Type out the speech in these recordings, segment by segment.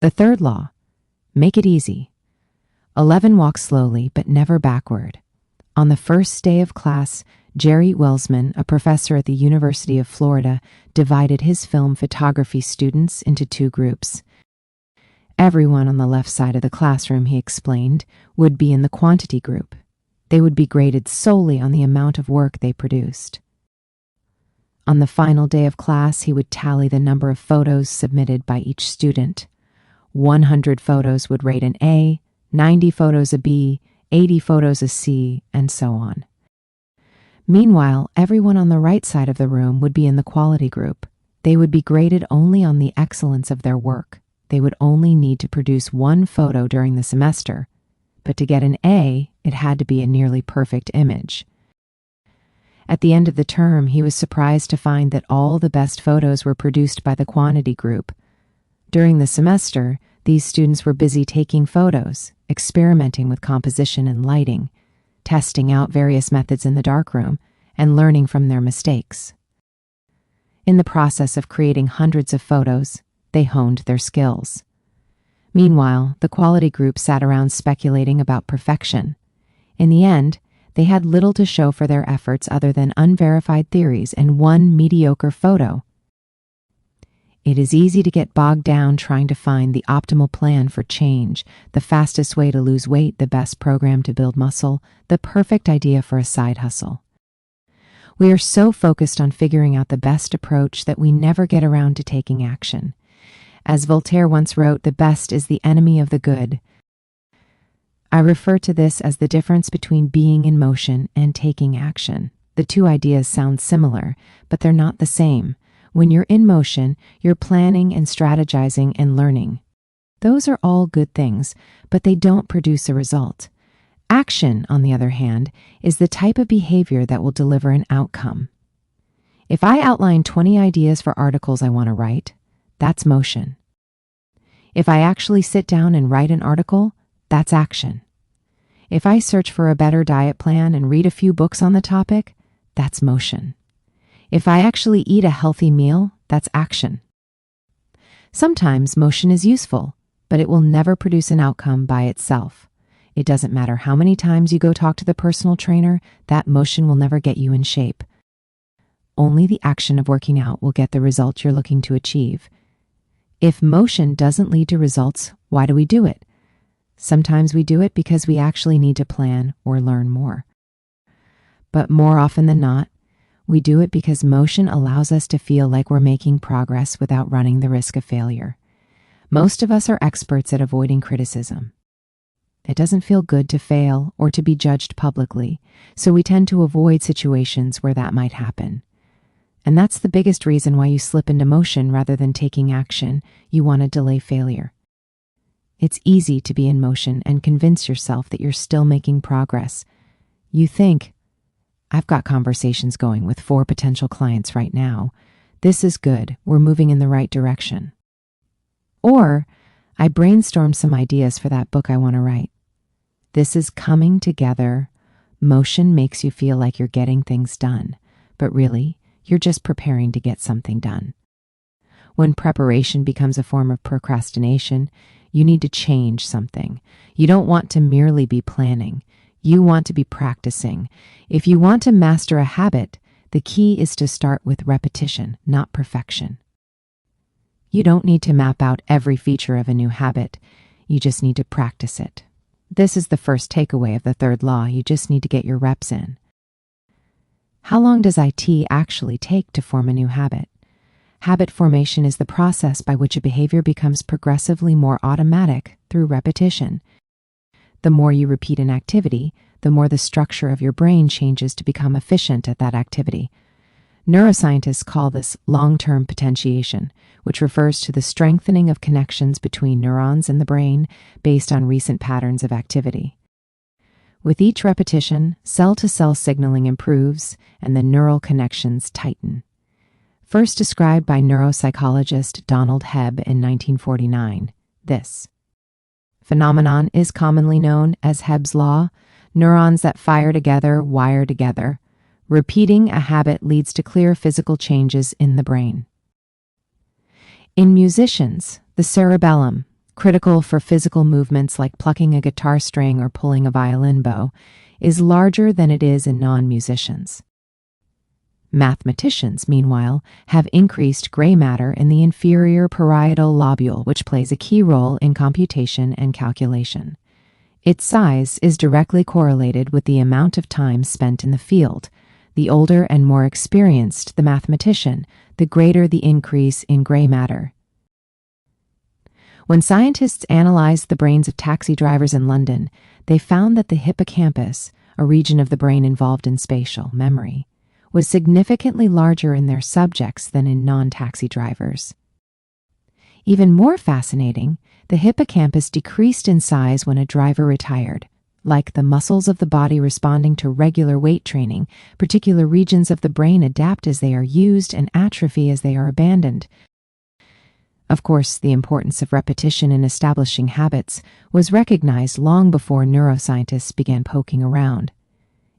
The third law: make it easy. 11 walk slowly, but never backward. On the first day of class, Jerry Welsman, a professor at the University of Florida, divided his film photography students into two groups. Everyone on the left side of the classroom, he explained, would be in the quantity group. They would be graded solely on the amount of work they produced. On the final day of class, he would tally the number of photos submitted by each student. 100 photos would rate an A, 90 photos a B, 80 photos a C, and so on. Meanwhile, everyone on the right side of the room would be in the quality group. They would be graded only on the excellence of their work. They would only need to produce one photo during the semester, but to get an A, it had to be a nearly perfect image. At the end of the term, he was surprised to find that all the best photos were produced by the quantity group. During the semester, these students were busy taking photos, experimenting with composition and lighting, testing out various methods in the darkroom, and learning from their mistakes. In the process of creating hundreds of photos, they honed their skills. Meanwhile, the quality group sat around speculating about perfection. In the end, they had little to show for their efforts other than unverified theories and one mediocre photo. It is easy to get bogged down trying to find the optimal plan for change, the fastest way to lose weight, the best program to build muscle, the perfect idea for a side hustle. We are so focused on figuring out the best approach that we never get around to taking action. As Voltaire once wrote, the best is the enemy of the good. I refer to this as the difference between being in motion and taking action. The two ideas sound similar, but they're not the same. When you're in motion, you're planning and strategizing and learning. Those are all good things, but they don't produce a result. Action, on the other hand, is the type of behavior that will deliver an outcome. If I outline 20 ideas for articles I want to write, that's motion. If I actually sit down and write an article, that's action. If I search for a better diet plan and read a few books on the topic, that's motion. If I actually eat a healthy meal, that's action. Sometimes motion is useful, but it will never produce an outcome by itself. It doesn't matter how many times you go talk to the personal trainer, that motion will never get you in shape. Only the action of working out will get the result you're looking to achieve. If motion doesn't lead to results, why do we do it? Sometimes we do it because we actually need to plan or learn more. But more often than not, we do it because motion allows us to feel like we're making progress without running the risk of failure. Most of us are experts at avoiding criticism. It doesn't feel good to fail or to be judged publicly, so we tend to avoid situations where that might happen. And that's the biggest reason why you slip into motion rather than taking action. You want to delay failure. It's easy to be in motion and convince yourself that you're still making progress. You think, I've got conversations going with 4 potential clients right now. This is good. We're moving in the right direction. Or, I brainstormed some ideas for that book I want to write. This is coming together. Motion makes you feel like you're getting things done, but really, you're just preparing to get something done. When preparation becomes a form of procrastination, you need to change something. You don't want to merely be planning. You want to be practicing. If you want to master a habit, the key is to start with repetition, not perfection. You don't need to map out every feature of a new habit. You just need to practice it. This is the first takeaway of the third law. You just need to get your reps in. How long does IT actually take to form a new habit? Habit formation is the process by which a behavior becomes progressively more automatic through repetition. The more you repeat an activity, the more the structure of your brain changes to become efficient at that activity. Neuroscientists call this long-term potentiation, which refers to the strengthening of connections between neurons in the brain based on recent patterns of activity. With each repetition, cell-to-cell signaling improves and the neural connections tighten. First described by neuropsychologist Donald Hebb in 1949, this phenomenon is commonly known as Hebb's law. Neurons that fire together wire together. Repeating a habit leads to clear physical changes in the brain. In musicians, the cerebellum, critical for physical movements like plucking a guitar string or pulling a violin bow, is larger than it is in non-musicians. Mathematicians, meanwhile, have increased gray matter in the inferior parietal lobule, which plays a key role in computation and calculation. Its size is directly correlated with the amount of time spent in the field. The older and more experienced the mathematician, the greater the increase in gray matter. When scientists analyzed the brains of taxi drivers in London, they found that the hippocampus, a region of the brain involved in spatial memory, was significantly larger in their subjects than in non-taxi drivers. Even more fascinating, the hippocampus decreased in size when a driver retired. Like the muscles of the body responding to regular weight training, particular regions of the brain adapt as they are used and atrophy as they are abandoned. Of course, the importance of repetition in establishing habits was recognized long before neuroscientists began poking around.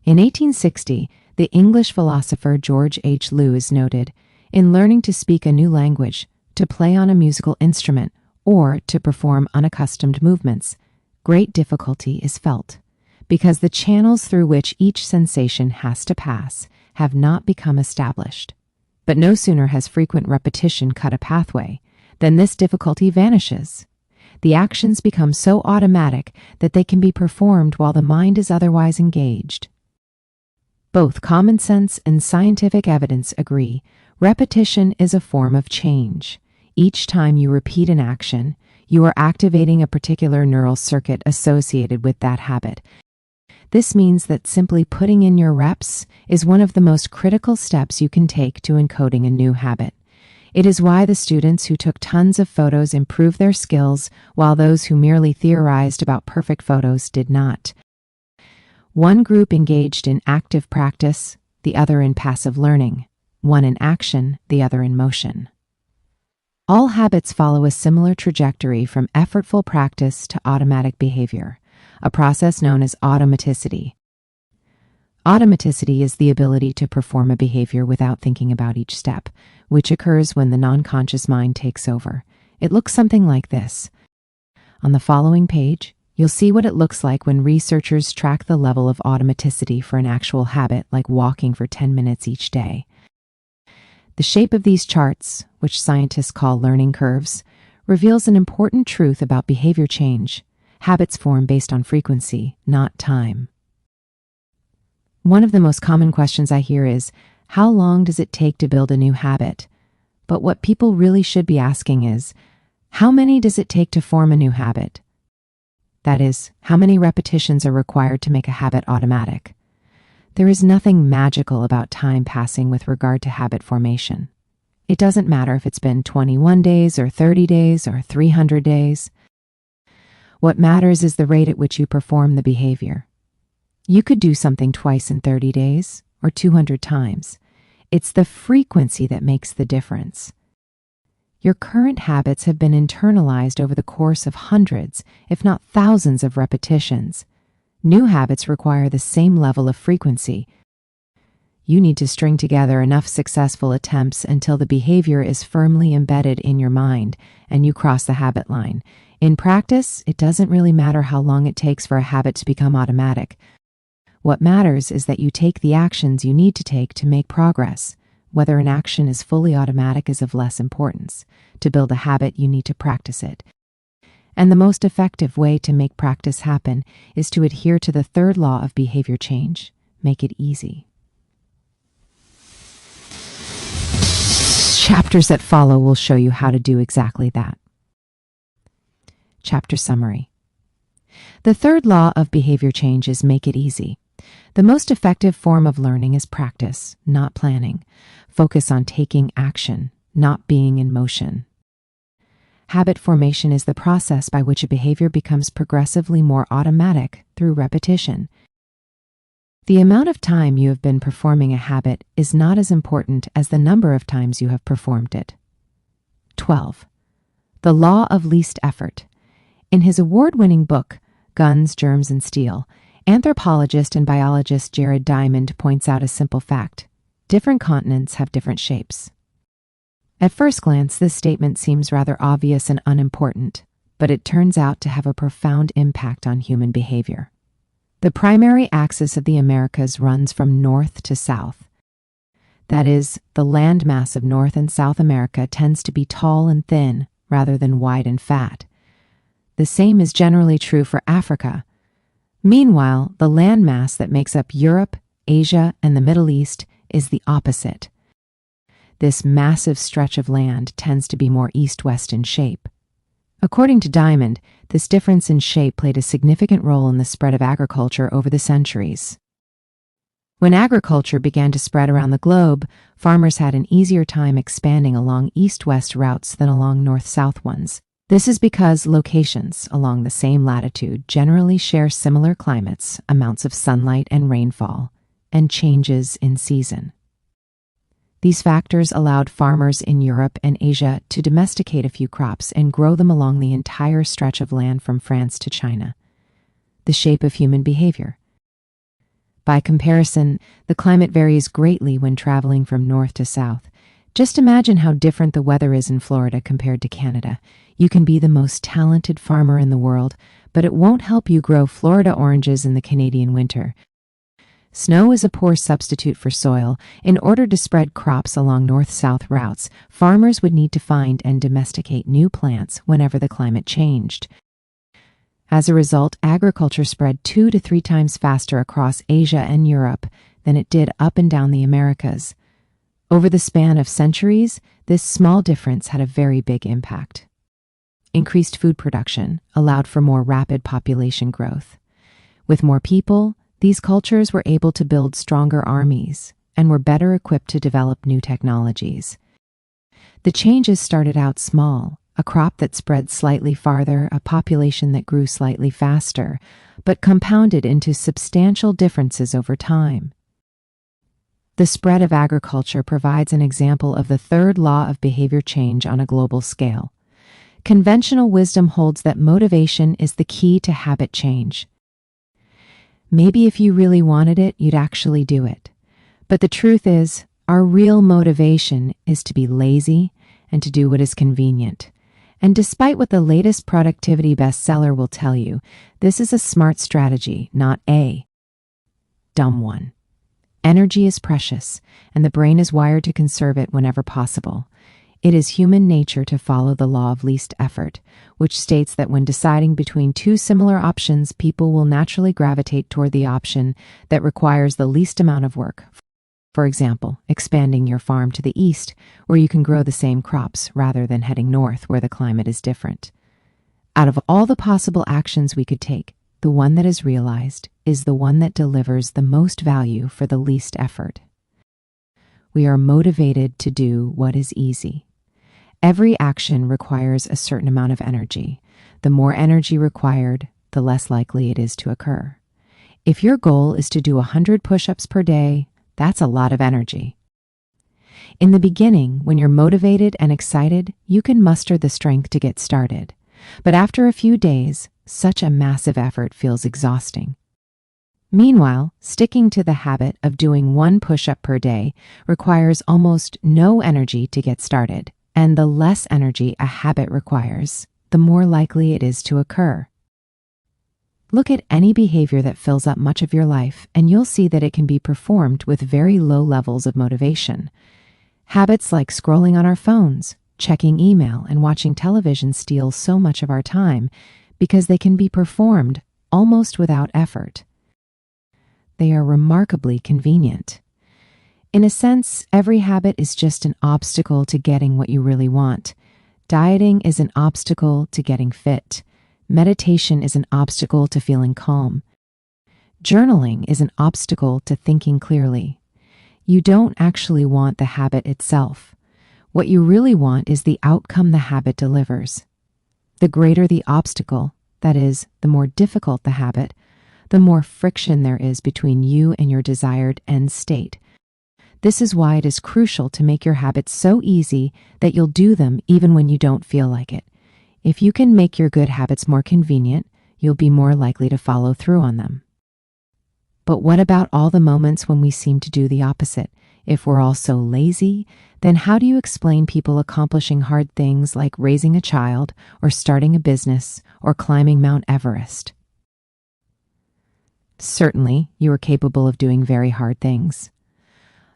In 1860, the English philosopher George H. Lewes noted, "In learning to speak a new language, to play on a musical instrument, or to perform unaccustomed movements, great difficulty is felt, because the channels through which each sensation has to pass have not become established. But no sooner has frequent repetition cut a pathway than this difficulty vanishes. The actions become so automatic that they can be performed while the mind is otherwise engaged." Both common sense and scientific evidence agree. Repetition is a form of change. Each time you repeat an action, you are activating a particular neural circuit associated with that habit. This means that simply putting in your reps is one of the most critical steps you can take to encoding a new habit. It is why the students who took tons of photos improved their skills, while those who merely theorized about perfect photos did not. One group engaged in active practice, the other in passive learning, one in action, the other in motion. All habits follow a similar trajectory from effortful practice to automatic behavior, a process known as automaticity. Automaticity is the ability to perform a behavior without thinking about each step, which occurs when the non-conscious mind takes over. It looks something like this. On the following page, you'll see what it looks like when researchers track the level of automaticity for an actual habit, like walking for 10 minutes each day. The shape of these charts, which scientists call learning curves, reveals an important truth about behavior change. Habits form based on frequency, not time. One of the most common questions I hear is, how long does it take to build a new habit? But what people really should be asking is, how many does it take to form a new habit? That is, how many repetitions are required to make a habit automatic? There is nothing magical about time passing with regard to habit formation. It doesn't matter if it's been 21 days or 30 days or 300 days. What matters is the rate at which you perform the behavior. You could do something twice in 30 days or 200 times. It's the frequency that makes the difference. Your current habits have been internalized over the course of hundreds, if not thousands of repetitions. New habits require the same level of frequency. You need to string together enough successful attempts until the behavior is firmly embedded in your mind and you cross the habit line. In practice, it doesn't really matter how long it takes for a habit to become automatic. What matters is that you take the actions you need to take to make progress. Whether an action is fully automatic is of less importance. To build a habit, you need to practice it. And the most effective way to make practice happen is to adhere to the third law of behavior change. Make it easy. Chapters that follow will show you how to do exactly that. Chapter summary. The third law of behavior change is make it easy. The most effective form of learning is practice, not planning. Focus on taking action, not being in motion. Habit formation is the process by which a behavior becomes progressively more automatic through repetition. The amount of time you have been performing a habit is not as important as the number of times you have performed it. 12. The law of least effort. In his award-winning book, Guns, Germs, and Steel, anthropologist and biologist Jared Diamond points out a simple fact. Different continents have different shapes. At first glance, this statement seems rather obvious and unimportant, but it turns out to have a profound impact on human behavior. The primary axis of the Americas runs from north to south. That is, the landmass of North and South America tends to be tall and thin rather than wide and fat. The same is generally true for Africa. Meanwhile, the landmass that makes up Europe, Asia, and the Middle East is the opposite. This massive stretch of land tends to be more east-west in shape. According to Diamond, this difference in shape played a significant role in the spread of agriculture over the centuries. When agriculture began to spread around the globe, farmers had an easier time expanding along east-west routes than along north-south ones. This is because locations along the same latitude generally share similar climates, amounts of sunlight and rainfall, and changes in season. These factors allowed farmers in Europe and Asia to domesticate a few crops and grow them along the entire stretch of land from France to China. The shape of human behavior. By comparison, the climate varies greatly when traveling from north to south. Just imagine how different the weather is in Florida compared to Canada. You can be the most talented farmer in the world, but it won't help you grow Florida oranges in the Canadian winter. Snow is a poor substitute for soil. In order to spread crops along north-south routes, farmers would need to find and domesticate new plants whenever the climate changed. As a result, agriculture spread 2 to 3 times faster across Asia and Europe than it did up and down the Americas. Over the span of centuries, this small difference had a very big impact. Increased food production allowed for more rapid population growth. With more people, these cultures were able to build stronger armies and were better equipped to develop new technologies. The changes started out small, a crop that spread slightly farther, a population that grew slightly faster, but compounded into substantial differences over time. The spread of agriculture provides an example of the third law of behavior change on a global scale. Conventional wisdom holds that motivation is the key to habit change. Maybe if you really wanted it, you'd actually do it. But the truth is, our real motivation is to be lazy and to do what is convenient. And despite what the latest productivity bestseller will tell you, this is a smart strategy, not a dumb one. Energy is precious, and the brain is wired to conserve it whenever possible. It is human nature to follow the law of least effort, which states that when deciding between 2 similar options, people will naturally gravitate toward the option that requires the least amount of work. For example, expanding your farm to the east, where you can grow the same crops, rather than heading north, where the climate is different. Out of all the possible actions we could take, the one that is realized is the one that delivers the most value for the least effort. We are motivated to do what is easy. Every action requires a certain amount of energy. The more energy required, the less likely it is to occur. If your goal is to do 100 push-ups per day, that's a lot of energy. In the beginning, when you're motivated and excited, you can muster the strength to get started. But after a few days, such a massive effort feels exhausting. Meanwhile, sticking to the habit of doing 1 push-up per day requires almost no energy to get started, and the less energy a habit requires, the more likely it is to occur. Look at any behavior that fills up much of your life, and you'll see that it can be performed with very low levels of motivation. Habits like scrolling on our phones, checking email, and watching television steal so much of our time because they can be performed almost without effort. They are remarkably convenient. In a sense, every habit is just an obstacle to getting what you really want. Dieting is an obstacle to getting fit. Meditation is an obstacle to feeling calm. Journaling is an obstacle to thinking clearly. You don't actually want the habit itself. What you really want is the outcome the habit delivers. The greater the obstacle, that is, the more difficult the habit, the more friction there is between you and your desired end state. This is why it is crucial to make your habits so easy that you'll do them even when you don't feel like it. If you can make your good habits more convenient, you'll be more likely to follow through on them. But what about all the moments when we seem to do the opposite? If we're all so lazy, then how do you explain people accomplishing hard things like raising a child or starting a business or climbing Mount Everest? Certainly, you are capable of doing very hard things.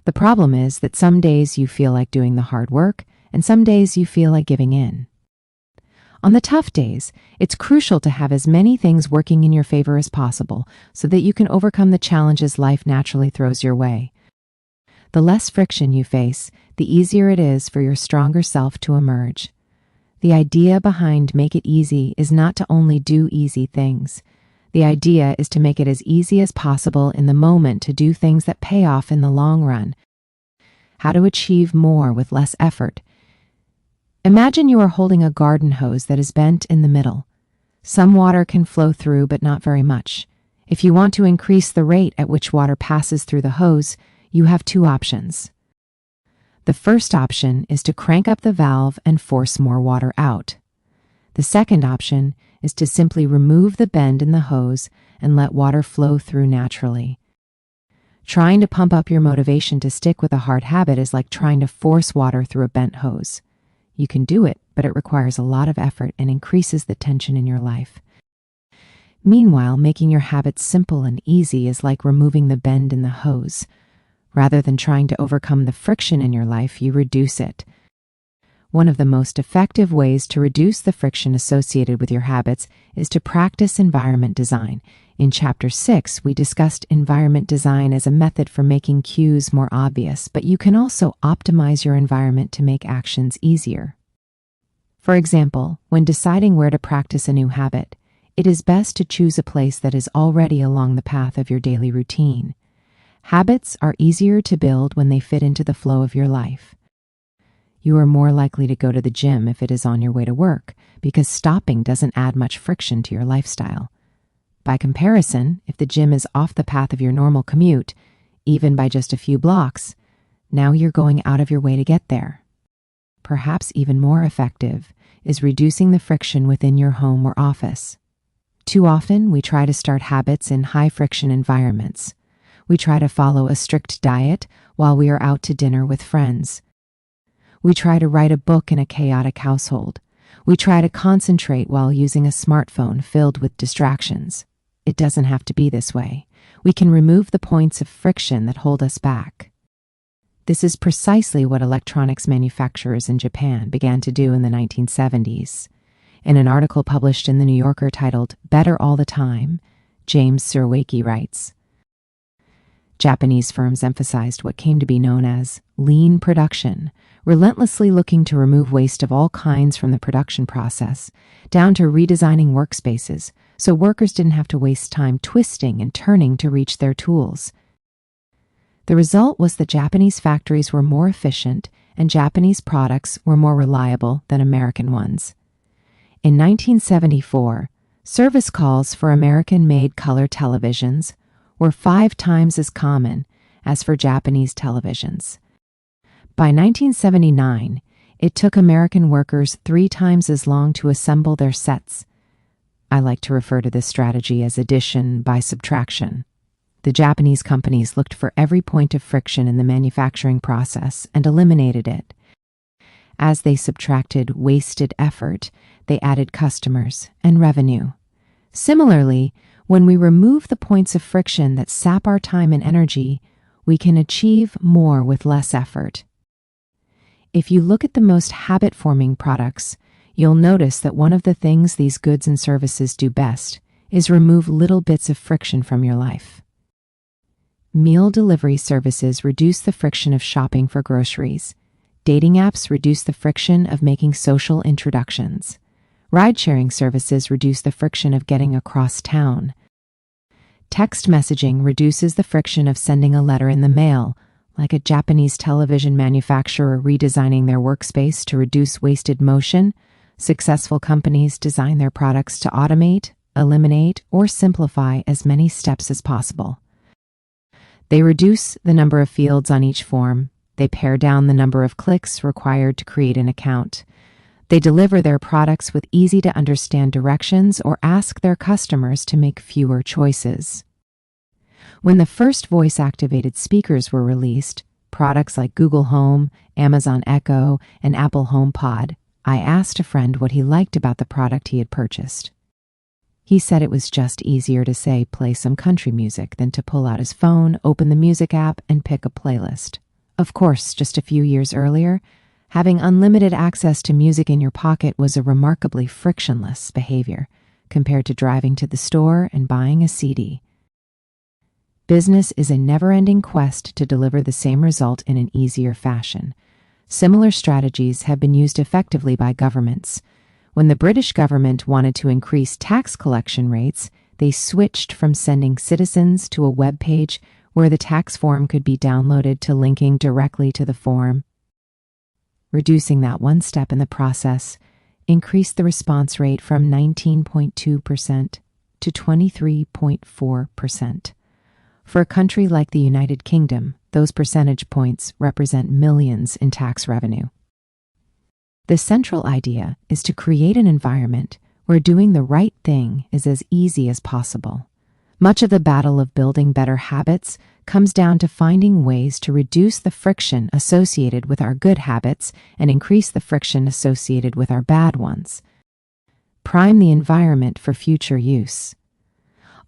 The problem is that some days you feel like doing the hard work, and some days you feel like giving in. On the tough days, it's crucial to have as many things working in your favor as possible so that you can overcome the challenges life naturally throws your way. The less friction you face, the easier it is for your stronger self to emerge. The idea behind Make It Easy is not to only do easy things. The idea is to make it as easy as possible in the moment to do things that pay off in the long run. How to achieve more with less effort. Imagine you are holding a garden hose that is bent in the middle. Some water can flow through, but not very much. If you want to increase the rate at which water passes through the hose, you have two options. The first option is to crank up the valve and force more water out. The second option is to simply remove the bend in the hose and let water flow through naturally. Trying to pump up your motivation to stick with a hard habit is like trying to force water through a bent hose. You can do it, but it requires a lot of effort and increases the tension in your life. Meanwhile, making your habits simple and easy is like removing the bend in the hose. Rather than trying to overcome the friction in your life, you reduce it. One of the most effective ways to reduce the friction associated with your habits is to practice environment design. In Chapter 6, we discussed environment design as a method for making cues more obvious, but you can also optimize your environment to make actions easier. For example, when deciding where to practice a new habit, it is best to choose a place that is already along the path of your daily routine. Habits are easier to build when they fit into the flow of your life. You are more likely to go to the gym if it is on your way to work, because stopping doesn't add much friction to your lifestyle. By comparison, if the gym is off the path of your normal commute, even by just a few blocks, now you're going out of your way to get there. Perhaps even more effective is reducing the friction within your home or office. Too often, we try to start habits in high-friction environments. We try to follow a strict diet while we are out to dinner with friends. We try to write a book in a chaotic household. We try to concentrate while using a smartphone filled with distractions. It doesn't have to be this way. We can remove the points of friction that hold us back. This is precisely what electronics manufacturers in Japan began to do in the 1970s. In an article published in The New Yorker titled "Better All the Time," James Surowiecki writes, Japanese firms emphasized what came to be known as lean production, relentlessly looking to remove waste of all kinds from the production process, down to redesigning workspaces so workers didn't have to waste time twisting and turning to reach their tools. The result was that Japanese factories were more efficient and Japanese products were more reliable than American ones. In 1974, service calls for American-made color televisions were 5 times as common as for Japanese televisions. By 1979, it took American workers 3 times as long to assemble their sets. I like to refer to this strategy as addition by subtraction. The Japanese companies looked for every point of friction in the manufacturing process and eliminated it. As they subtracted wasted effort, they added customers and revenue. Similarly, when we remove the points of friction that sap our time and energy, we can achieve more with less effort. If you look at the most habit-forming products, you'll notice that one of the things these goods and services do best is remove little bits of friction from your life. Meal delivery services reduce the friction of shopping for groceries. Dating apps reduce the friction of making social introductions. Ride-sharing services reduce the friction of getting across town. Text messaging reduces the friction of sending a letter in the mail, like a Japanese television manufacturer redesigning their workspace to reduce wasted motion. Successful companies design their products to automate, eliminate, or simplify as many steps as possible. They reduce the number of fields on each form. They pare down the number of clicks required to create an account. They deliver their products with easy-to-understand directions or ask their customers to make fewer choices. When the first voice-activated speakers were released, products like Google Home, Amazon Echo, and Apple HomePod, I asked a friend what he liked about the product he had purchased. He said it was just easier to say play some country music than to pull out his phone, open the music app, and pick a playlist. Of course, just a few years earlier, having unlimited access to music in your pocket was a remarkably frictionless behavior compared to driving to the store and buying a CD. Business is a never-ending quest to deliver the same result in an easier fashion. Similar strategies have been used effectively by governments. When the British government wanted to increase tax collection rates, they switched from sending citizens to a web page where the tax form could be downloaded to linking directly to the form. Reducing that one step in the process increased the response rate from 19.2% to 23.4%. For a country like the United Kingdom, those percentage points represent millions in tax revenue. The central idea is to create an environment where doing the right thing is as easy as possible. Much of the battle of building better habits comes down to finding ways to reduce the friction associated with our good habits and increase the friction associated with our bad ones. Prime the environment for future use.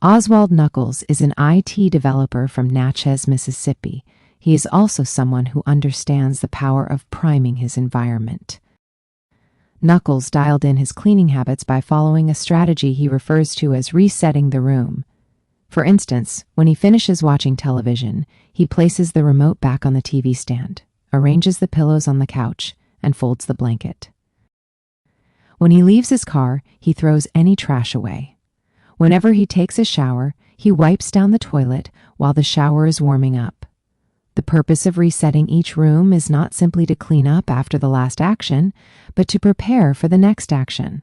Oswald Knuckles is an IT developer from Natchez, Mississippi. He is also someone who understands the power of priming his environment. Knuckles dialed in his cleaning habits by following a strategy he refers to as resetting the room. For instance, when he finishes watching television, he places the remote back on the TV stand, arranges the pillows on the couch, and folds the blanket. When he leaves his car, he throws any trash away. Whenever he takes a shower, he wipes down the toilet while the shower is warming up. The purpose of resetting each room is not simply to clean up after the last action, but to prepare for the next action.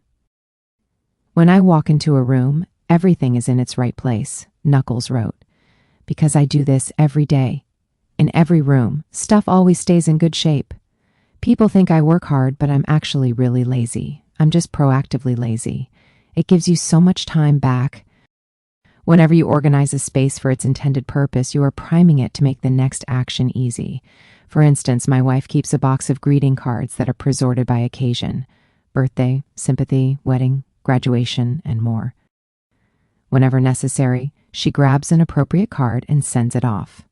When I walk into a room, everything is in its right place, Knuckles wrote, because I do this every day. In every room, stuff always stays in good shape. People think I work hard, but I'm actually really lazy. I'm just proactively lazy. It gives you so much time back. Whenever you organize a space for its intended purpose, you are priming it to make the next action easy. For instance, my wife keeps a box of greeting cards that are presorted by occasion: birthday, sympathy, wedding, graduation, and more. Whenever necessary, she grabs an appropriate card and sends it off.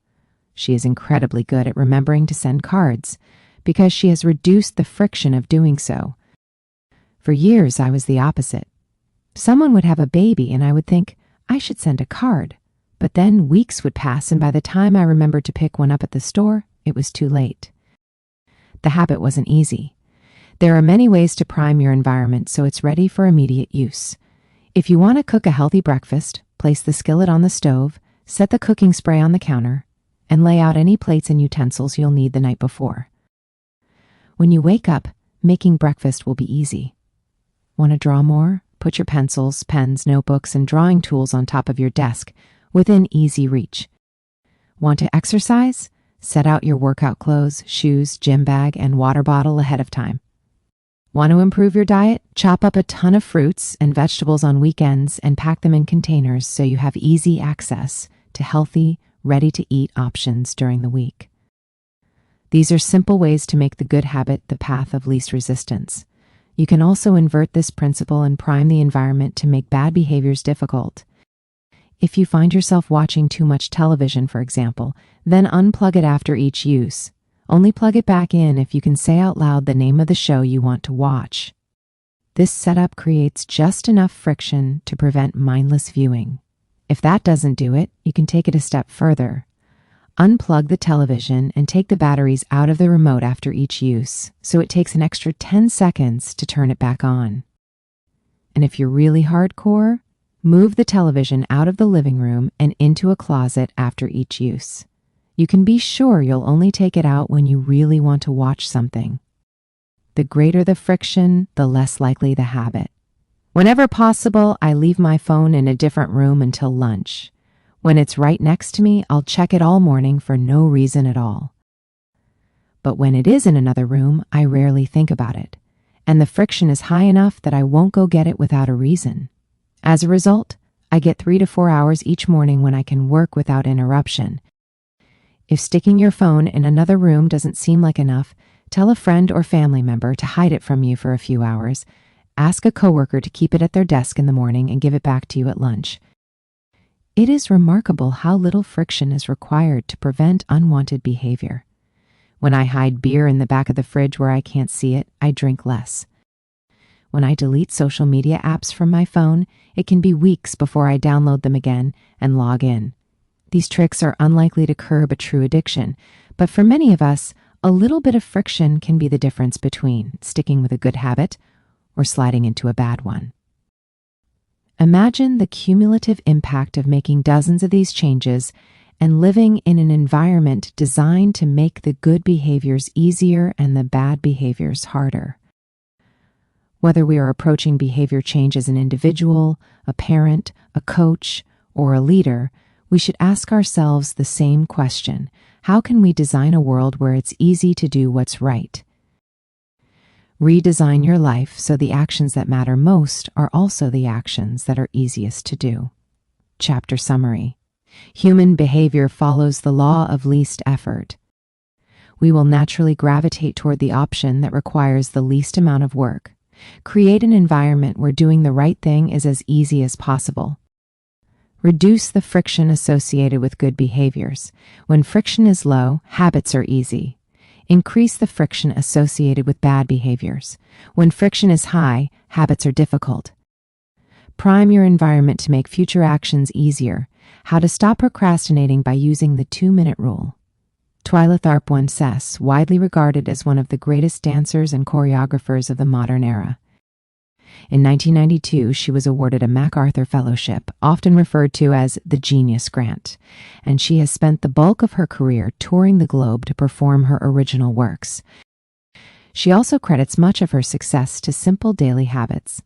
She is incredibly good at remembering to send cards because she has reduced the friction of doing so. For years, I was the opposite. Someone would have a baby and I would think, I should send a card. But then weeks would pass, and by the time I remembered to pick one up at the store, it was too late. The habit wasn't easy. There are many ways to prime your environment so it's ready for immediate use. If you want to cook a healthy breakfast, place the skillet on the stove, set the cooking spray on the counter, and lay out any plates and utensils you'll need the night before. When you wake up, making breakfast will be easy. Want to draw more? Put your pencils, pens, notebooks, and drawing tools on top of your desk, within easy reach. Want to exercise? Set out your workout clothes, shoes, gym bag, and water bottle ahead of time. Want to improve your diet? Chop up a ton of fruits and vegetables on weekends and pack them in containers so you have easy access to healthy, ready-to-eat options during the week. These are simple ways to make the good habit the path of least resistance. You can also invert this principle and prime the environment to make bad behaviors difficult. If you find yourself watching too much television, for example, then unplug it after each use. Only plug it back in if you can say out loud the name of the show you want to watch. This setup creates just enough friction to prevent mindless viewing. If that doesn't do it, you can take it a step further. Unplug the television and take the batteries out of the remote after each use, so it takes an extra 10 seconds to turn it back on. And if you're really hardcore, move the television out of the living room and into a closet after each use. You can be sure you'll only take it out when you really want to watch something. The greater the friction, the less likely the habit. Whenever possible, I leave my phone in a different room until lunch. When it's right next to me, I'll check it all morning for no reason at all. But when it is in another room, I rarely think about it, and the friction is high enough that I won't go get it without a reason. As a result, I get 3 to 4 hours each morning when I can work without interruption. If sticking your phone in another room doesn't seem like enough, tell a friend or family member to hide it from you for a few hours. Ask a coworker to keep it at their desk in the morning and give it back to you at lunch. It is remarkable how little friction is required to prevent unwanted behavior. When I hide beer in the back of the fridge where I can't see it, I drink less. When I delete social media apps from my phone, it can be weeks before I download them again and log in. These tricks are unlikely to curb a true addiction, but for many of us, a little bit of friction can be the difference between sticking with a good habit or sliding into a bad one. Imagine the cumulative impact of making dozens of these changes and living in an environment designed to make the good behaviors easier and the bad behaviors harder. Whether we are approaching behavior change as an individual, a parent, a coach, or a leader, we should ask ourselves the same question: how can we design a world where it's easy to do what's right? Redesign your life so the actions that matter most are also the actions that are easiest to do. Chapter summary. Human behavior follows the law of least effort. We will naturally gravitate toward the option that requires the least amount of work. Create an environment where doing the right thing is as easy as possible. Reduce the friction associated with good behaviors. When friction is low, habits are easy. Increase the friction associated with bad behaviors. When friction is high, habits are difficult. Prime your environment to make future actions easier. How to stop procrastinating by using the 2-minute rule. Twyla Tharp once says, widely regarded as one of the greatest dancers and choreographers of the modern era. In 1992, she was awarded a MacArthur Fellowship, often referred to as the Genius Grant, and she has spent the bulk of her career touring the globe to perform her original works. She also credits much of her success to simple daily habits.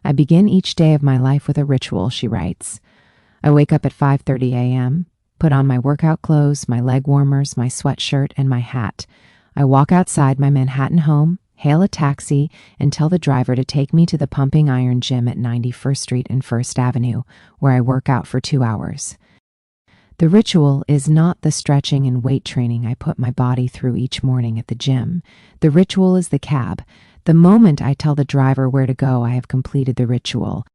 I begin each day of my life with a ritual, she writes. I wake up at 5:30 a.m., put on my workout clothes, my leg warmers, my sweatshirt, and my hat. I walk outside my Manhattan home, hail a taxi, and tell the driver to take me to the Pumping Iron Gym at 91st Street and 1st Avenue, where I work out for 2 hours. The ritual is not the stretching and weight training I put my body through each morning at the gym. The ritual is the cab. The moment I tell the driver where to go, I have completed the ritual.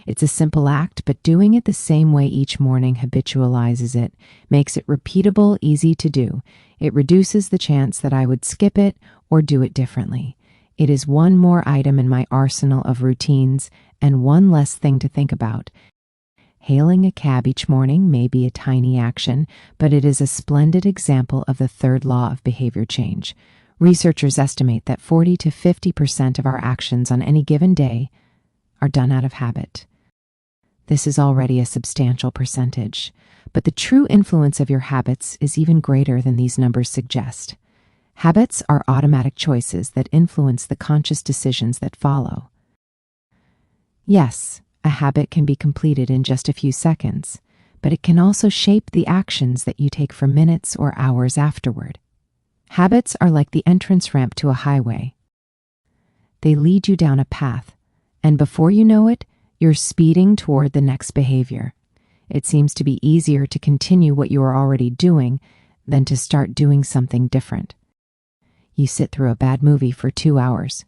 It's a simple act, but doing it the same way each morning habitualizes it, makes it repeatable, easy to do. It reduces the chance that I would skip it or do it differently. It is one more item in my arsenal of routines and one less thing to think about. Hailing a cab each morning may be a tiny action, but it is a splendid example of the third law of behavior change. Researchers estimate that 40 to 50% of our actions on any given day are done out of habit. This is already a substantial percentage, but the true influence of your habits is even greater than these numbers suggest. Habits are automatic choices that influence the conscious decisions that follow. Yes, a habit can be completed in just a few seconds, but it can also shape the actions that you take for minutes or hours afterward. Habits are like the entrance ramp to a highway. They lead you down a path, and before you know it, you're speeding toward the next behavior. It seems to be easier to continue what you are already doing than to start doing something different. You sit through a bad movie for 2 hours.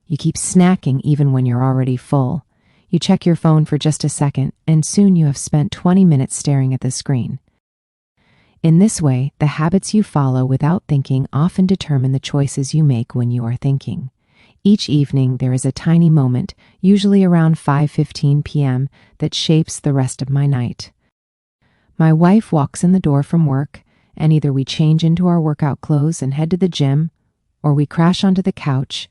You keep snacking even when you're already full. You check your phone for just a second, and soon you have spent 20 minutes staring at the screen. In this way, the habits you follow without thinking often determine the choices you make when you are thinking. Each evening, there is a tiny moment, usually around 5:15 p.m., that shapes the rest of my night. My wife walks in the door from work, and either we change into our workout clothes and head to the gym, or we crash onto the couch,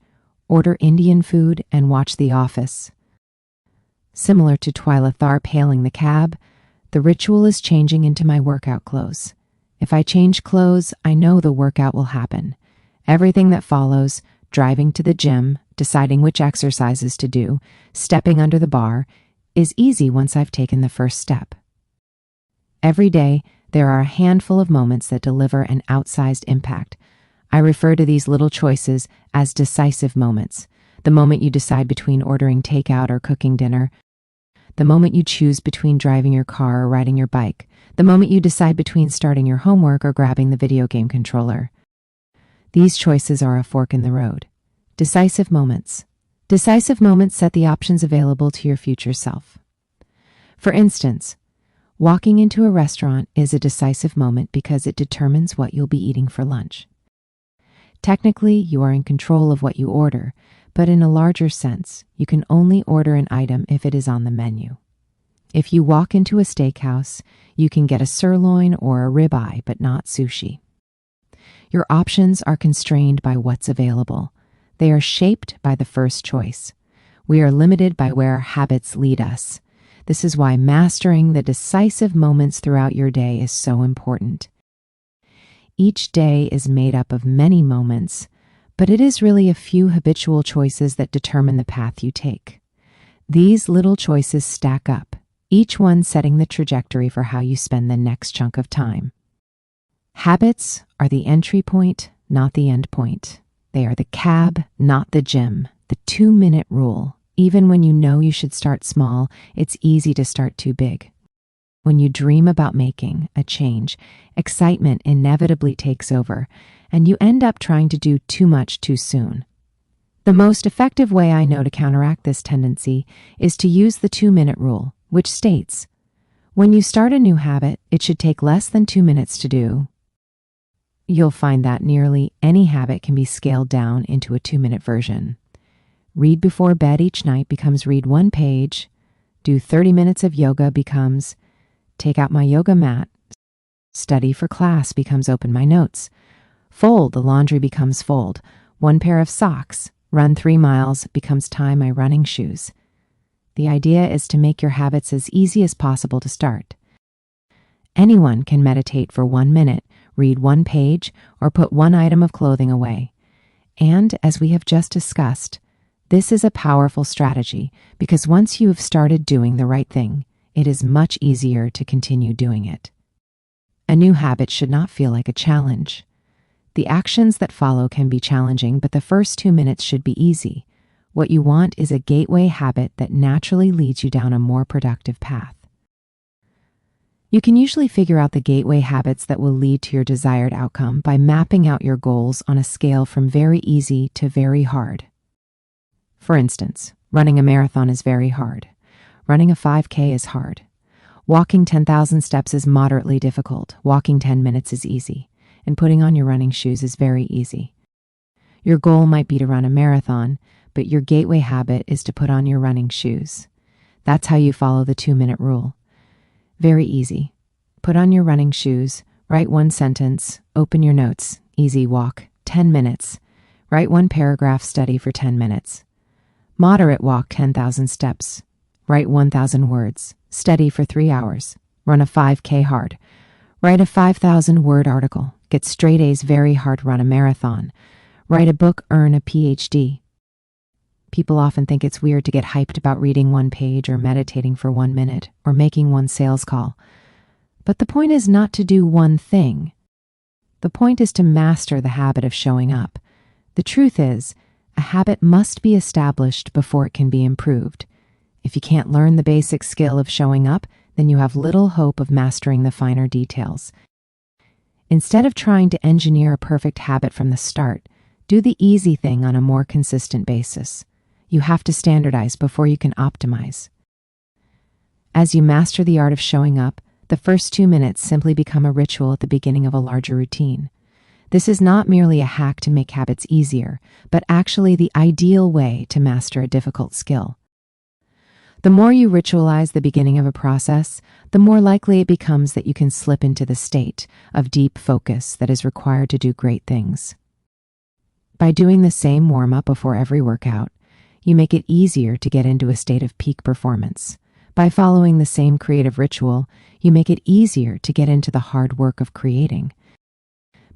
order Indian food, and watch The Office. Similar to Twyla Tharp hailing the cab, the ritual is changing into my workout clothes. If I change clothes, I know the workout will happen. Everything that follows, driving to the gym, deciding which exercises to do, stepping under the bar, is easy once I've taken the first step. Every day, there are a handful of moments that deliver an outsized impact. I refer to these little choices as decisive moments. The moment you decide between ordering takeout or cooking dinner, the moment you choose between driving your car or riding your bike, the moment you decide between starting your homework or grabbing the video game controller. These choices are a fork in the road. Decisive moments. Decisive moments set the options available to your future self. For instance, walking into a restaurant is a decisive moment because it determines what you'll be eating for lunch. Technically, you are in control of what you order, but in a larger sense, you can only order an item if it is on the menu. If you walk into a steakhouse, you can get a sirloin or a ribeye, but not sushi. Your options are constrained by what's available. They are shaped by the first choice. We are limited by where our habits lead us. This is why mastering the decisive moments throughout your day is so important. Each day is made up of many moments, but it is really a few habitual choices that determine the path you take. These little choices stack up, each one setting the trajectory for how you spend the next chunk of time. Habits are the entry point, not the end point. They are the cab, not the gym. The 2-minute rule. Even when you know you should start small, it's easy to start too big. When you dream about making a change, excitement inevitably takes over, and you end up trying to do too much too soon. The most effective way I know to counteract this tendency is to use the 2-minute rule, which states, when you start a new habit, it should take less than 2 minutes to do. You'll find that nearly any habit can be scaled down into a 2-minute version. Read before bed each night becomes read 1 page. Do 30 minutes of yoga becomes take out my yoga mat. Study for class becomes open my notes. Fold the laundry becomes fold 1 pair of socks. Run 3 miles becomes tie my running shoes. The idea is to make your habits as easy as possible to start. Anyone can meditate for 1 minute, read 1 page, or put 1 item of clothing away. And as we have just discussed, this is a powerful strategy because once you have started doing the right thing, it is much easier to continue doing it. A new habit should not feel like a challenge. The actions that follow can be challenging, but the first 2 minutes should be easy. What you want is a gateway habit that naturally leads you down a more productive path. You can usually figure out the gateway habits that will lead to your desired outcome by mapping out your goals on a scale from very easy to very hard. For instance, running a marathon is very hard. Running a 5K is hard. Walking 10,000 steps is moderately difficult. Walking 10 minutes is easy. And putting on your running shoes is very easy. Your goal might be to run a marathon, but your gateway habit is to put on your running shoes. That's how you follow the 2-minute rule. Very easy. Put on your running shoes, write 1 sentence, open your notes, easy walk, 10 minutes. Write 1 paragraph, study for 10 minutes. Moderate walk 10,000 steps. Write 1,000 words, study for 3 hours. Run a 5K hard. Write a 5,000-word article. Get straight A's very hard, run a marathon. Write a book, earn a PhD. People often think it's weird to get hyped about reading 1 page or meditating for 1 minute or making 1 sales call. But the point is not to do one thing. The point is to master the habit of showing up. The truth is, a habit must be established before it can be improved. If you can't learn the basic skill of showing up, then you have little hope of mastering the finer details. Instead of trying to engineer a perfect habit from the start, do the easy thing on a more consistent basis. You have to standardize before you can optimize. As you master the art of showing up, the first 2 minutes simply become a ritual at the beginning of a larger routine. This is not merely a hack to make habits easier, but actually the ideal way to master a difficult skill. The more you ritualize the beginning of a process, the more likely it becomes that you can slip into the state of deep focus that is required to do great things. By doing the same warm-up before every workout, you make it easier to get into a state of peak performance. By following the same creative ritual, you make it easier to get into the hard work of creating.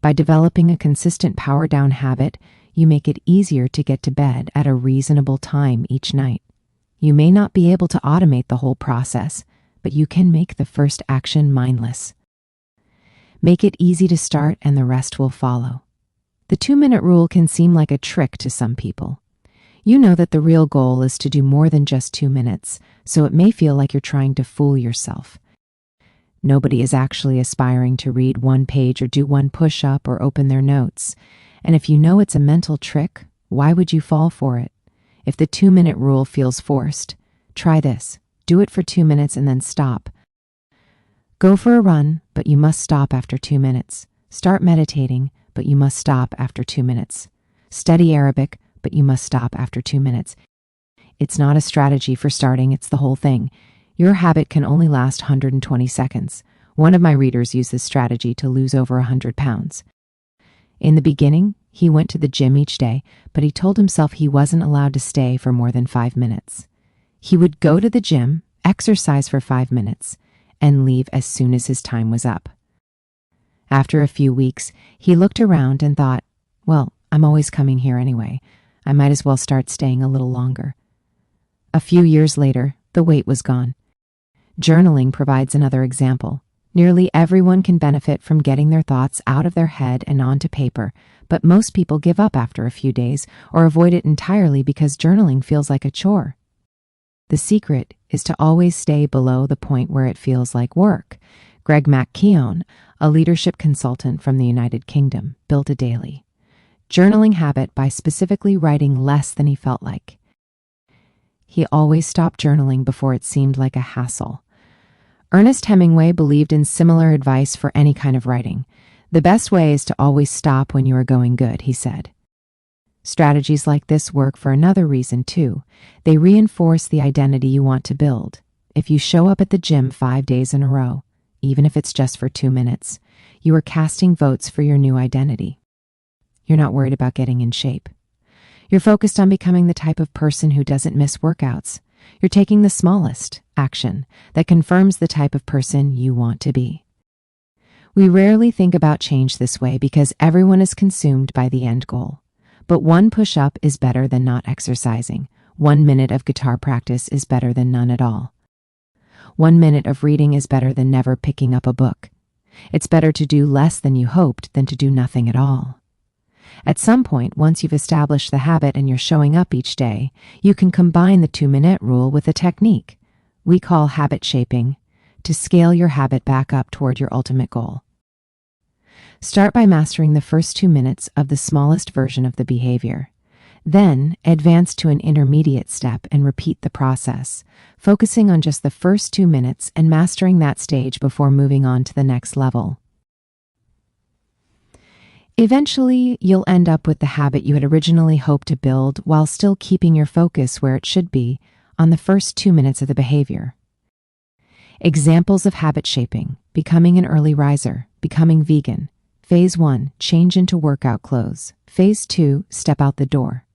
By developing a consistent power-down habit, you make it easier to get to bed at a reasonable time each night. You may not be able to automate the whole process, but you can make the first action mindless. Make it easy to start and the rest will follow. The 2-minute rule can seem like a trick to some people. You know that the real goal is to do more than just 2 minutes, so it may feel like you're trying to fool yourself. Nobody is actually aspiring to read one page or do one push-up or open their notes. And if you know it's a mental trick, why would you fall for it? If the 2-minute rule feels forced, try this. Do it for 2 minutes and then stop. Go for a run, but you must stop after 2 minutes. Start meditating, but you must stop after 2 minutes. Study Arabic, but you must stop after 2 minutes. It's not a strategy for starting, it's the whole thing. Your habit can only last 120 seconds. One of my readers used this strategy to lose over 100 pounds. In the beginning, he went to the gym each day, but he told himself he wasn't allowed to stay for more than 5 minutes. He would go to the gym, exercise for 5 minutes, and leave as soon as his time was up. After a few weeks, he looked around and thought, well, I'm always coming here anyway. I might as well start staying a little longer. A few years later, the weight was gone. Journaling provides another example. Nearly everyone can benefit from getting their thoughts out of their head and onto paper, but most people give up after a few days or avoid it entirely because journaling feels like a chore. The secret is to always stay below the point where it feels like work. Greg McKeown, a leadership consultant from the United Kingdom, built a daily journaling habit by specifically writing less than he felt like. He always stopped journaling before it seemed like a hassle. Ernest Hemingway believed in similar advice for any kind of writing. The best way is to always stop when you are going good, he said. Strategies like this work for another reason, too. They reinforce the identity you want to build. If you show up at the gym 5 days in a row, even if it's just for 2 minutes, you are casting votes for your new identity. You're not worried about getting in shape. You're focused on becoming the type of person who doesn't miss workouts. You're taking the smallest action that confirms the type of person you want to be. We rarely think about change this way because everyone is consumed by the end goal. But one push-up is better than not exercising. 1 minute of guitar practice is better than none at all. 1 minute of reading is better than never picking up a book. It's better to do less than you hoped than to do nothing at all. At some point, once you've established the habit and you're showing up each day, you can combine the 2-minute rule with a technique we call habit shaping to scale your habit back up toward your ultimate goal. Start by mastering the first 2 minutes of the smallest version of the behavior. Then advance to an intermediate step and repeat the process, focusing on just the first 2 minutes and mastering that stage before moving on to the next level. Eventually, you'll end up with the habit you had originally hoped to build while still keeping your focus where it should be, on the first 2 minutes of the behavior. Examples of habit shaping: becoming an early riser, becoming vegan. Phase 1, change into workout clothes. Phase 2, step out the door.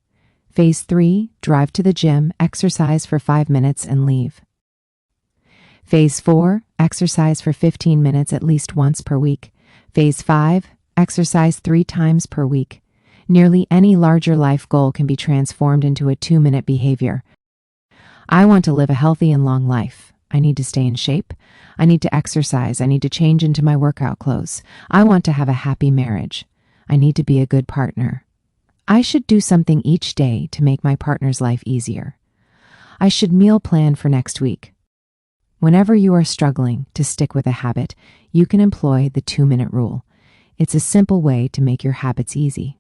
Phase 3, drive to the gym, exercise for 5 minutes and leave. Phase 4, exercise for 15 minutes at least once per week. Phase 5, exercise 3 times per week. Nearly any larger life goal can be transformed into a 2-minute behavior. I want to live a healthy and long life. I need to stay in shape. I need to exercise. I need to change into my workout clothes. I want to have a happy marriage. I need to be a good partner. I should do something each day to make my partner's life easier. I should meal plan for next week. Whenever you are struggling to stick with a habit, you can employ the 2-minute rule. It's a simple way to make your habits easy.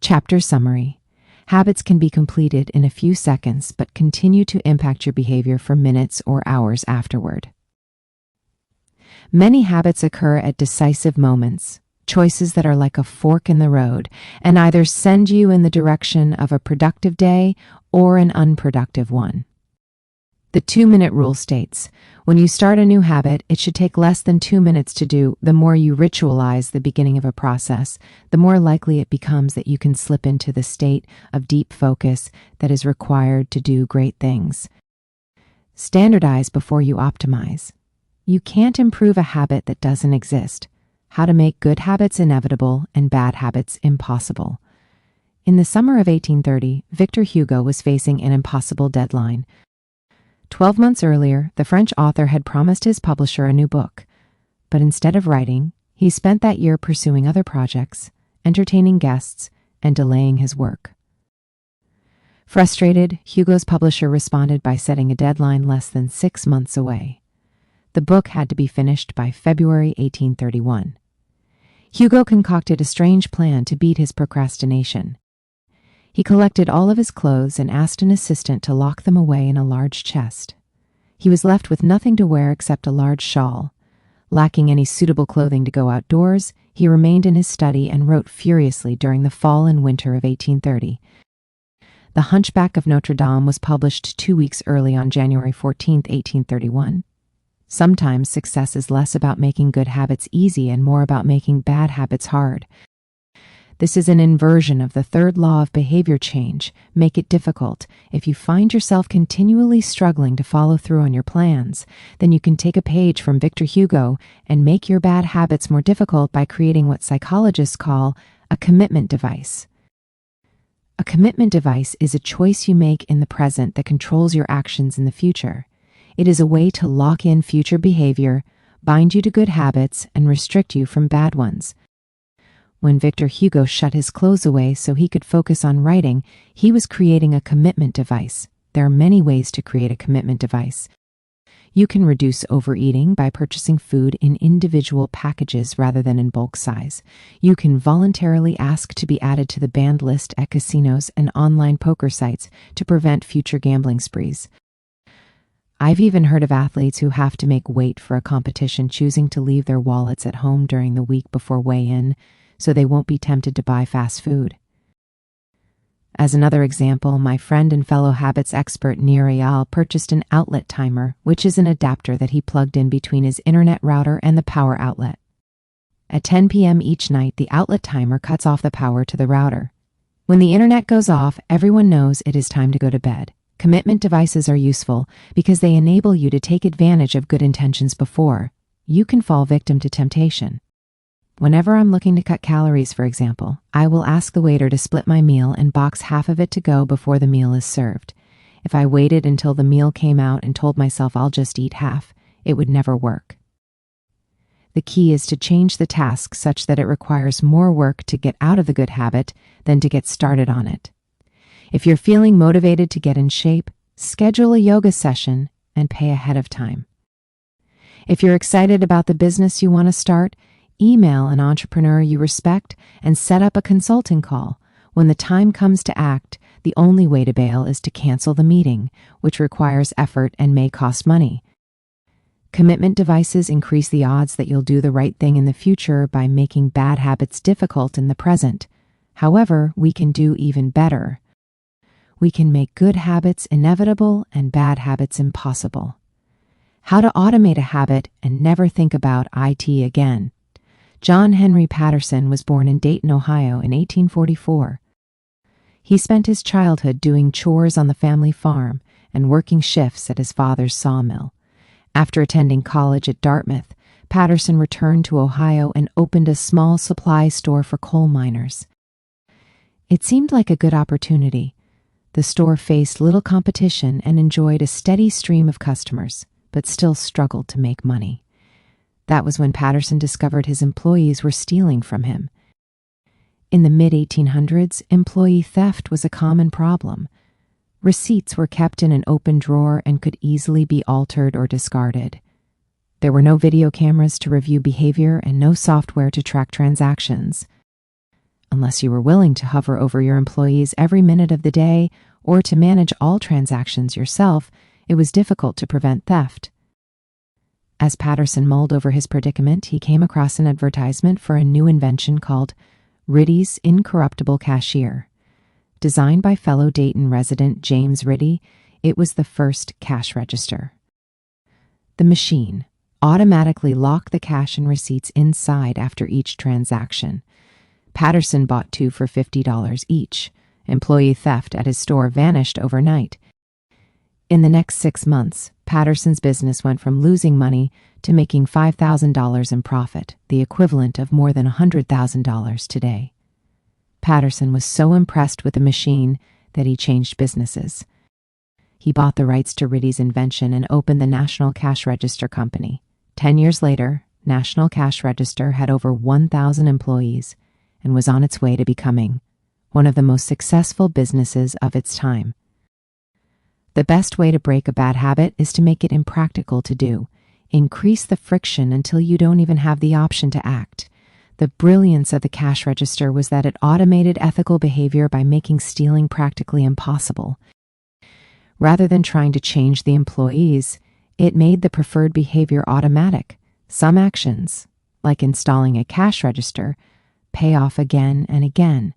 Chapter summary. Habits can be completed in a few seconds, but continue to impact your behavior for minutes or hours afterward. Many habits occur at decisive moments, choices that are like a fork in the road and either send you in the direction of a productive day or an unproductive one. The 2-minute rule states, when you start a new habit, it should take less than 2 minutes to do. The more you ritualize the beginning of a process, the more likely it becomes that you can slip into the state of deep focus that is required to do great things. Standardize before you optimize. You can't improve a habit that doesn't exist. How to make good habits inevitable and bad habits impossible. In the summer of 1830, Victor Hugo was facing an impossible deadline. 12 months earlier, the French author had promised his publisher a new book, but instead of writing, he spent that year pursuing other projects, entertaining guests, and delaying his work. Frustrated, Hugo's publisher responded by setting a deadline less than 6 months away. The book had to be finished by February 1831. Hugo concocted a strange plan to beat his procrastination. He collected all of his clothes and asked an assistant to lock them away in a large chest. He was left with nothing to wear except a large shawl. Lacking any suitable clothing to go outdoors, he remained in his study and wrote furiously during the fall and winter of 1830. The Hunchback of Notre Dame was published 2 weeks early on January 14, 1831. Sometimes success is less about making good habits easy and more about making bad habits hard. This is an inversion of the third law of behavior change. Make it difficult. If you find yourself continually struggling to follow through on your plans, then you can take a page from Victor Hugo and make your bad habits more difficult by creating what psychologists call a commitment device. A commitment device is a choice you make in the present that controls your actions in the future. It is a way to lock in future behavior, bind you to good habits, and restrict you from bad ones. When Victor Hugo shut his clothes away so he could focus on writing, he was creating a commitment device. There are many ways to create a commitment device. You can reduce overeating by purchasing food in individual packages rather than in bulk size. You can voluntarily ask to be added to the banned list at casinos and online poker sites to prevent future gambling sprees. I've even heard of athletes who have to make weight for a competition choosing to leave their wallets at home during the week before weigh-in, so they won't be tempted to buy fast food. As another example, my friend and fellow habits expert Nir Eyal purchased an outlet timer, which is an adapter that he plugged in between his internet router and the power outlet. At 10 p.m. each night, the outlet timer cuts off the power to the router. When the internet goes off, everyone knows it is time to go to bed. Commitment devices are useful because they enable you to take advantage of good intentions before you can fall victim to temptation. Whenever I'm looking to cut calories, for example, I will ask the waiter to split my meal and box half of it to go before the meal is served. If I waited until the meal came out and told myself I'll just eat half, it would never work. The key is to change the task such that it requires more work to get out of the good habit than to get started on it. If you're feeling motivated to get in shape, schedule a yoga session and pay ahead of time. If you're excited about the business you want to start, email an entrepreneur you respect and set up a consulting call. When the time comes to act, the only way to bail is to cancel the meeting, which requires effort and may cost money. Commitment devices increase the odds that you'll do the right thing in the future by making bad habits difficult in the present. However, we can do even better. We can make good habits inevitable and bad habits impossible. How to automate a habit and never think about IT again. John Henry Patterson was born in Dayton, Ohio in 1844. He spent his childhood doing chores on the family farm and working shifts at his father's sawmill. After attending college at Dartmouth, Patterson returned to Ohio and opened a small supply store for coal miners. It seemed like a good opportunity. The store faced little competition and enjoyed a steady stream of customers, but still struggled to make money. That was when Patterson discovered his employees were stealing from him. In the mid-1800s, employee theft was a common problem. Receipts were kept in an open drawer and could easily be altered or discarded. There were no video cameras to review behavior and no software to track transactions. Unless you were willing to hover over your employees every minute of the day or to manage all transactions yourself, it was difficult to prevent theft. As Patterson mulled over his predicament, he came across an advertisement for a new invention called Ritty's Incorruptible Cashier. Designed by fellow Dayton resident James Ritty, it was the first cash register. The machine automatically locked the cash and receipts inside after each transaction. Patterson bought 2 for $50 each. Employee theft at his store vanished overnight. In the next 6 months, Patterson's business went from losing money to making $5,000 in profit, the equivalent of more than $100,000 today. Patterson was so impressed with the machine that he changed businesses. He bought the rights to Ritty's invention and opened the National Cash Register Company. 10 years later, National Cash Register had over 1,000 employees and was on its way to becoming one of the most successful businesses of its time. The best way to break a bad habit is to make it impractical to do. Increase the friction until you don't even have the option to act. The brilliance of the cash register was that it automated ethical behavior by making stealing practically impossible. Rather than trying to change the employees, it made the preferred behavior automatic. Some actions, like installing a cash register, pay off again and again.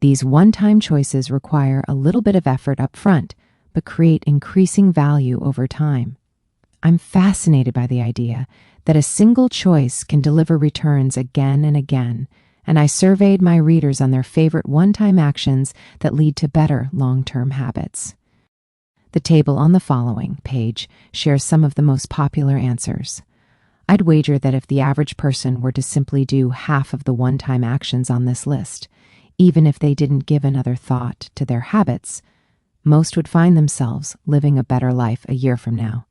These one-time choices require a little bit of effort up front, but create increasing value over time. I'm fascinated by the idea that a single choice can deliver returns again and again, and I surveyed my readers on their favorite one-time actions that lead to better long-term habits. The table on the following page shares some of the most popular answers. I'd wager that if the average person were to simply do half of the one-time actions on this list, even if they didn't give another thought to their habits, most would find themselves living a better life a year from now.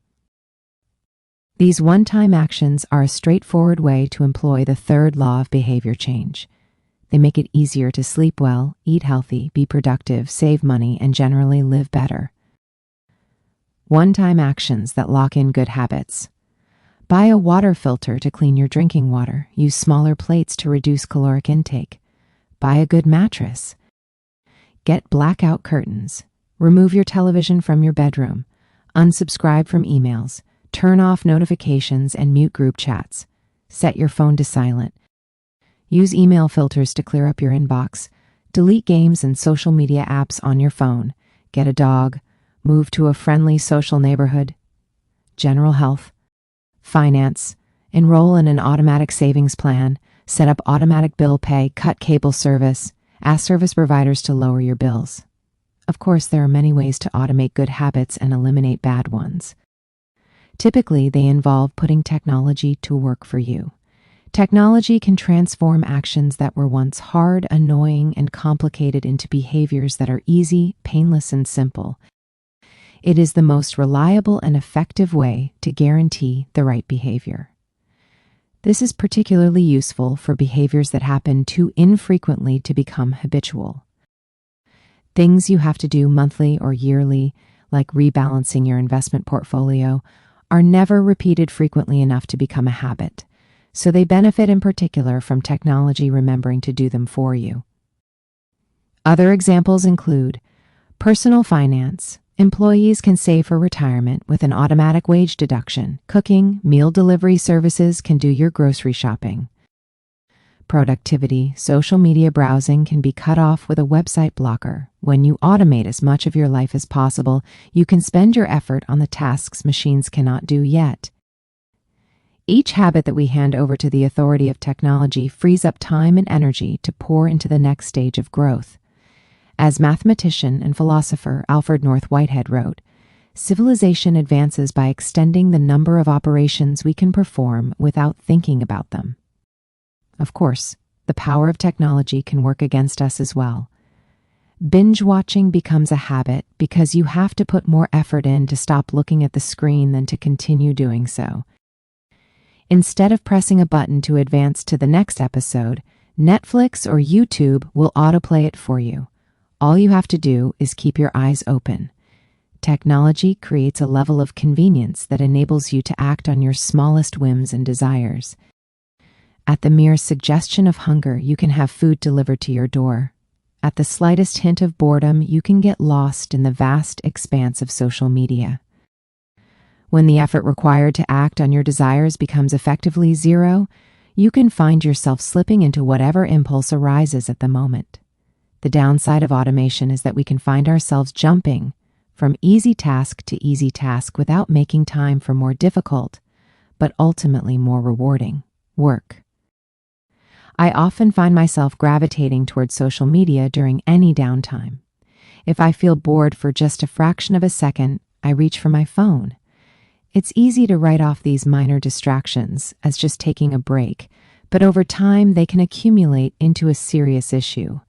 These one-time actions are a straightforward way to employ the third law of behavior change. They make it easier to sleep well, eat healthy, be productive, save money, and generally live better. One-time actions that lock in good habits. Buy a water filter to clean your drinking water. Use smaller plates to reduce caloric intake. Buy a good mattress. Get blackout curtains. Remove your television from your bedroom. Unsubscribe from emails. Turn off notifications and mute group chats. Set your phone to silent. Use email filters to clear up your inbox. Delete games and social media apps on your phone. Get a dog. Move to a friendly social neighborhood. General health. Finance. Enroll in an automatic savings plan. Set up automatic bill pay. Cut cable service. Ask service providers to lower your bills. Of course, there are many ways to automate good habits and eliminate bad ones. Typically, they involve putting technology to work for you. Technology can transform actions that were once hard, annoying, and complicated into behaviors that are easy, painless, and simple. It is the most reliable and effective way to guarantee the right behavior. This is particularly useful for behaviors that happen too infrequently to become habitual. Things you have to do monthly or yearly, like rebalancing your investment portfolio, are never repeated frequently enough to become a habit, so they benefit in particular from technology remembering to do them for you. Other examples include personal finance. Employees can save for retirement with an automatic wage deduction. Cooking, meal delivery services can do your grocery shopping. Productivity. Social media browsing can be cut off with a website blocker. When you automate as much of your life as possible, you can spend your effort on the tasks machines cannot do yet. Each habit that we hand over to the authority of technology frees up time and energy to pour into the next stage of growth. As mathematician and philosopher Alfred North Whitehead wrote, civilization advances by extending the number of operations we can perform without thinking about them. Of course, the power of technology can work against us as well. Binge watching becomes a habit because you have to put more effort in to stop looking at the screen than to continue doing so. Instead of pressing a button to advance to the next episode, Netflix or YouTube will autoplay it for you. All you have to do is keep your eyes open. Technology creates a level of convenience that enables you to act on your smallest whims and desires. At the mere suggestion of hunger, you can have food delivered to your door. At the slightest hint of boredom, you can get lost in the vast expanse of social media. When the effort required to act on your desires becomes effectively zero, you can find yourself slipping into whatever impulse arises at the moment. The downside of automation is that we can find ourselves jumping from easy task to easy task without making time for more difficult, but ultimately more rewarding, work. I often find myself gravitating towards social media during any downtime. If I feel bored for just a fraction of a second, I reach for my phone. It's easy to write off these minor distractions as just taking a break, but over time they can accumulate into a serious issue.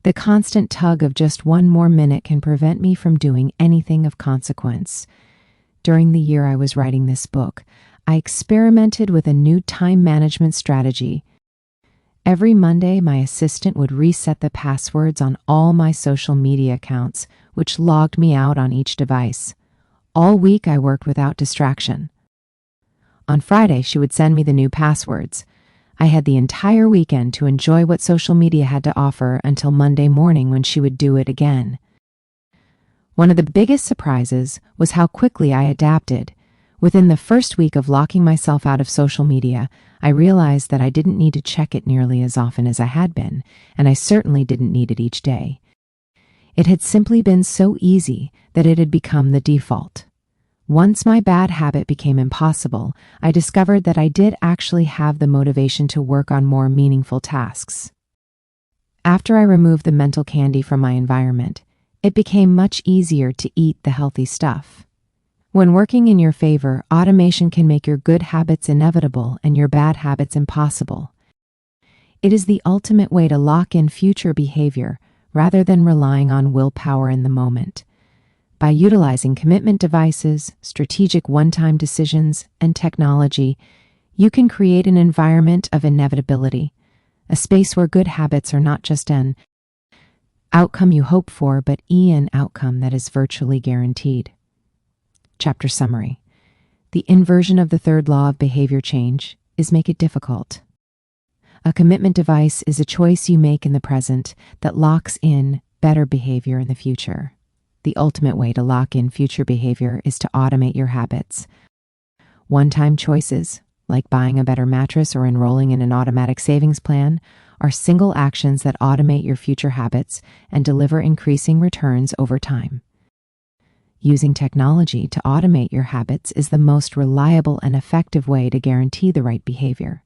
The constant tug of just one more minute can prevent me from doing anything of consequence. During the year I was writing this book, I experimented with a new time management strategy. Every Monday, my assistant would reset the passwords on all my social media accounts, which logged me out on each device. All week, I worked without distraction. On Friday, she would send me the new passwords. I had the entire weekend to enjoy what social media had to offer until Monday morning when she would do it again. One of the biggest surprises was how quickly I adapted. Within the first week of locking myself out of social media, I realized that I didn't need to check it nearly as often as I had been, and I certainly didn't need it each day. It had simply been so easy that it had become the default. Once my bad habit became impossible, I discovered that I did actually have the motivation to work on more meaningful tasks. After I removed the mental candy from my environment, it became much easier to eat the healthy stuff. When working in your favor, automation can make your good habits inevitable and your bad habits impossible. It is the ultimate way to lock in future behavior rather than relying on willpower in the moment. By utilizing commitment devices, strategic one-time decisions, and technology, you can create an environment of inevitability, a space where good habits are not just an outcome you hope for, but an outcome that is virtually guaranteed. Chapter summary. The inversion of the third law of behavior change is make it difficult. A commitment device is a choice you make in the present that locks in better behavior in the future. The ultimate way to lock in future behavior is to automate your habits. One-time choices, like buying a better mattress or enrolling in an automatic savings plan, are single actions that automate your future habits and deliver increasing returns over time. Using technology to automate your habits is the most reliable and effective way to guarantee the right behavior.